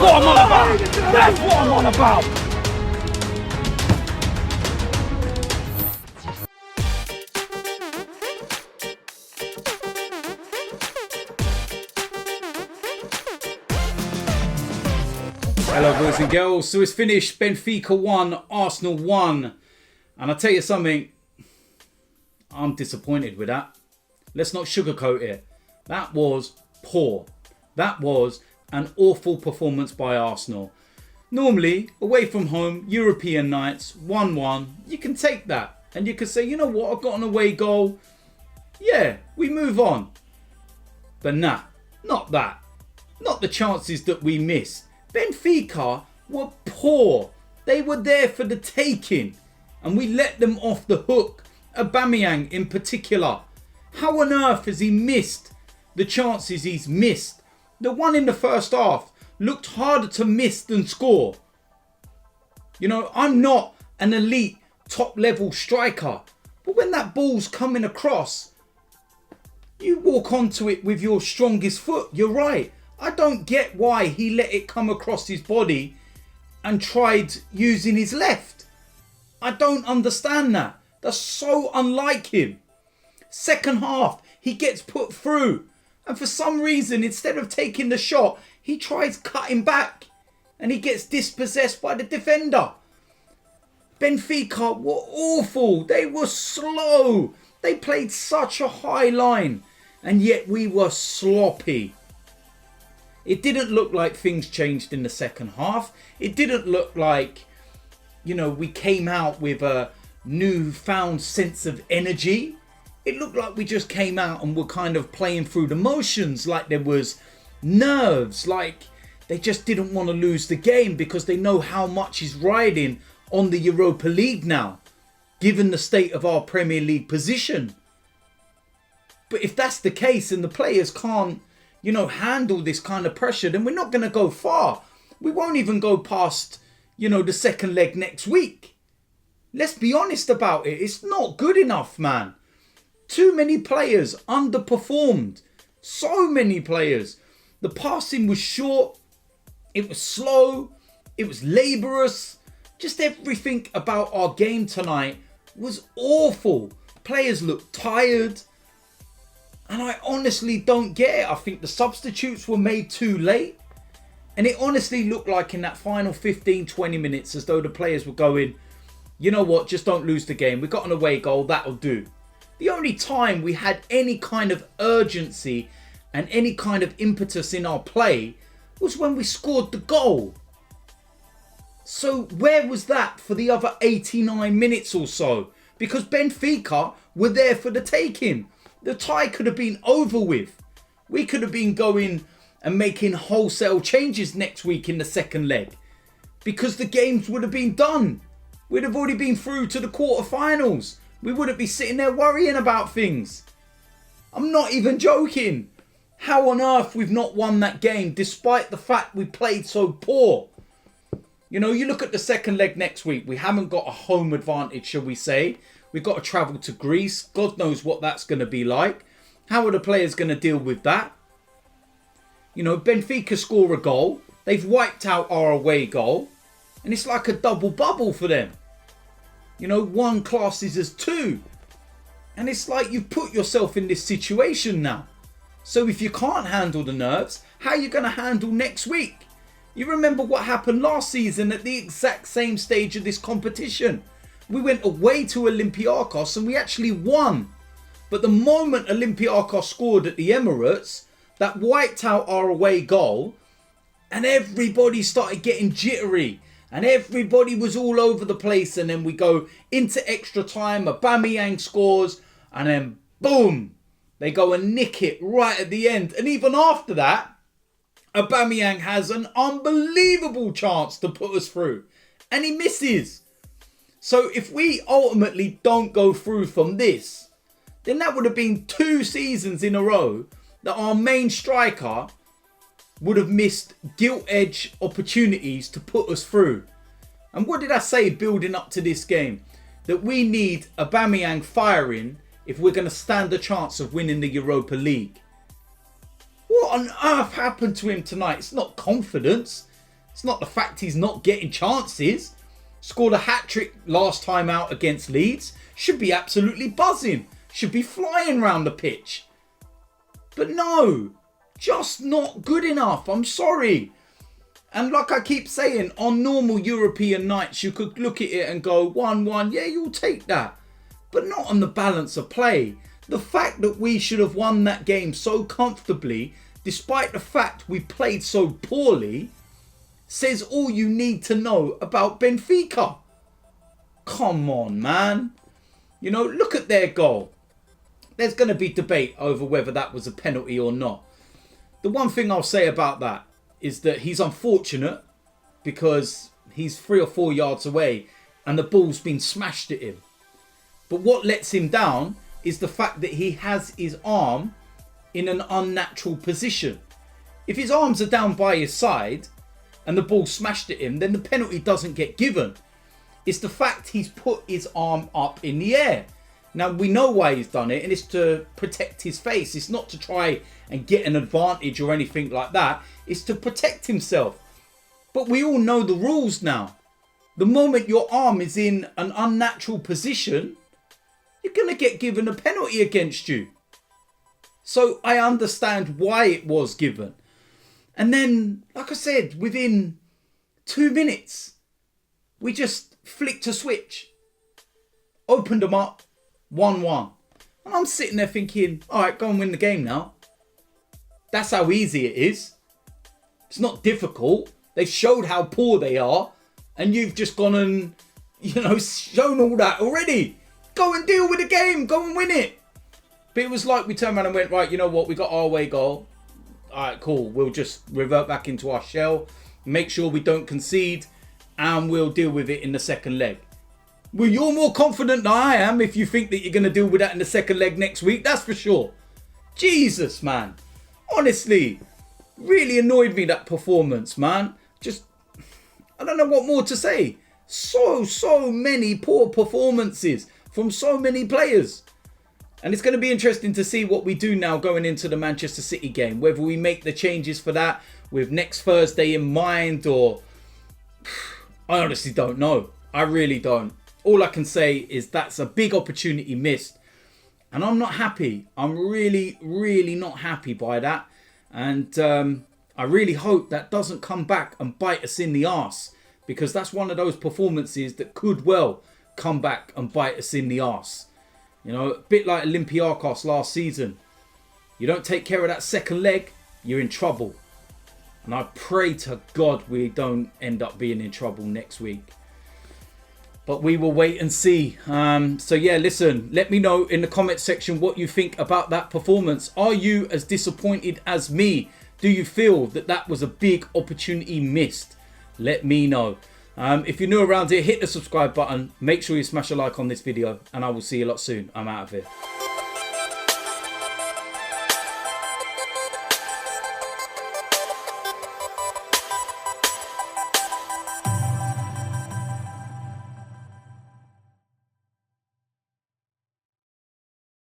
what I'm on about. That's what I'm on about. Hello boys and girls, so it's finished. Benfica 1, Arsenal 1. And I'll tell you something, I'm disappointed with that. Let's not sugarcoat it. That was poor. That was an awful performance by Arsenal. Normally, away from home, European nights, 1-1, you can take that. And you can say, you know what, I've got an away goal. Yeah, we move on. But nah, not that. Not the chances that we missed. Benfica were poor. They were there for the taking. And we let them off the hook. Aubameyang in particular. How on earth has he missed the chances he's missed? The one in the first half looked harder to miss than score. You know, I'm not an elite top level striker. But when that ball's coming across, you walk onto it with your strongest foot. You're right. I don't get why he let it come across his body and tried using his left. I don't understand that. That's so unlike him. Second half, he gets put through. And for some reason, instead of taking the shot, he tries cutting back. And he gets dispossessed by the defender. Benfica were awful. They were slow. They played such a high line. And yet we were sloppy. It didn't look like things changed in the second half. It didn't look like, you know, we came out with a newfound sense of energy. It looked like we just came out and were kind of playing through the motions, like there was nerves, like they just didn't want to lose the game because they know how much is riding on the Europa League now, given the state of our Premier League position. But if that's the case and the players can't, you know, handle this kind of pressure, then we're not going to go far. We won't even go past, you know, the second leg next week. Let's be honest about it. It's not good enough, man. Too many players underperformed. So many players. The passing was short. It was slow. It was laborious. Just everything about our game tonight was awful. Players looked tired. And I honestly don't get it. I think the substitutes were made too late. And it honestly looked like in that final 15-20 minutes as though the players were going, you know what, just don't lose the game. We got an away goal, that'll do. The only time we had any kind of urgency and any kind of impetus in our play was when we scored the goal. So where was that for the other 89 minutes or so? Because Benfica were there for the taking. The tie could have been over with. We could have been going and making wholesale changes next week in the second leg. Because the games would have been done. We'd have already been through to the quarterfinals. We wouldn't be sitting there worrying about things. I'm not even joking. How on earth we've not won that game despite the fact we played so poor. You know, you look at the second leg next week. We haven't got a home advantage, shall we say. We've got to travel to Greece. God knows what that's going to be like. How are the players going to deal with that? You know, Benfica score a goal. They've wiped out our away goal. And it's like a double bubble for them. You know, one classes as two. And it's like you've put yourself in this situation now. So if you can't handle the nerves, how are you going to handle next week? You remember what happened last season at the exact same stage of this competition. We went away to Olympiacos and we actually won. But the moment Olympiacos scored at the Emirates, that wiped out our away goal and everybody started getting jittery and everybody was all over the place. And then we go into extra time, Aubameyang scores and then boom, they go and nick it right at the end. And even after that, Aubameyang has an unbelievable chance to put us through and he misses. So if we ultimately don't go through from this, then that would have been 2 seasons in a row that our main striker would have missed gilt-edge opportunities to put us through. And what did I say building up to this game? That we need Aubameyang firing if we're going to stand a chance of winning the Europa League. What on earth happened to him tonight? It's not confidence. It's not the fact he's not getting chances. Scored a hat-trick last time out against Leeds. Should be absolutely buzzing. Should be flying round the pitch. But no, just not good enough. I'm sorry. And like I keep saying, on normal European nights, you could look at it and go 1-1. Yeah, you'll take that. But not on the balance of play. The fact that we should have won that game so comfortably, despite the fact we played so poorly, says all you need to know about Benfica. Come on, man. You know, look at their goal. There's going to be debate over whether that was a penalty or not. The one thing I'll say about that is that he's unfortunate because he's 3 or 4 yards away and the ball's been smashed at him. But what lets him down is the fact that he has his arm in an unnatural position. If his arms are down by his side and the ball smashed at him, then the penalty doesn't get given. It's the fact he's put his arm up in the air. Now, we know why he's done it, and it's to protect his face. It's not to try and get an advantage or anything like that. It's to protect himself. But we all know the rules now. The moment your arm is in an unnatural position, you're going to get given a penalty against you. So I understand why it was given. And then, like I said, within 2 minutes, we just flicked a switch. Opened them up. 1-1. And I'm sitting there thinking, all right, go and win the game now. That's how easy it is. It's not difficult. They've showed how poor they are. And you've just gone and, shown all that already. Go and deal with the game. Go and win it. But it was like we turned around and went, right, you know what? We got our away goal. All right, cool. We'll just revert back into our shell. Make sure we don't concede. And we'll deal with it in the second leg. Well, you're more confident than I am if you think that you're going to deal with that in the second leg next week. That's for sure. Jesus, man. Honestly, really annoyed me, that performance, man. Just, I don't know what more to say. So many poor performances from so many players. And it's going to be interesting to see what we do now going into the Manchester City game. Whether we make the changes for that with next Thursday in mind or... I honestly don't know. I really don't. All I can say is that's a big opportunity missed. And I'm not happy. I'm really, really not happy by that. And I really hope that doesn't come back and bite us in the arse. Because that's one of those performances that could well come back and bite us in the arse. You know, a bit like Olympiacos last season. You don't take care of that second leg, you're in trouble. And I pray to God we don't end up being in trouble next week. But we will wait and see. So yeah, listen, let me know in the comment section what you think about that performance. Are you as disappointed as me? Do you feel that that was a big opportunity missed? Let me know. If you're new around here, hit the subscribe button. Make sure you smash a like on this video. And I will see you a lot soon. I'm out of here.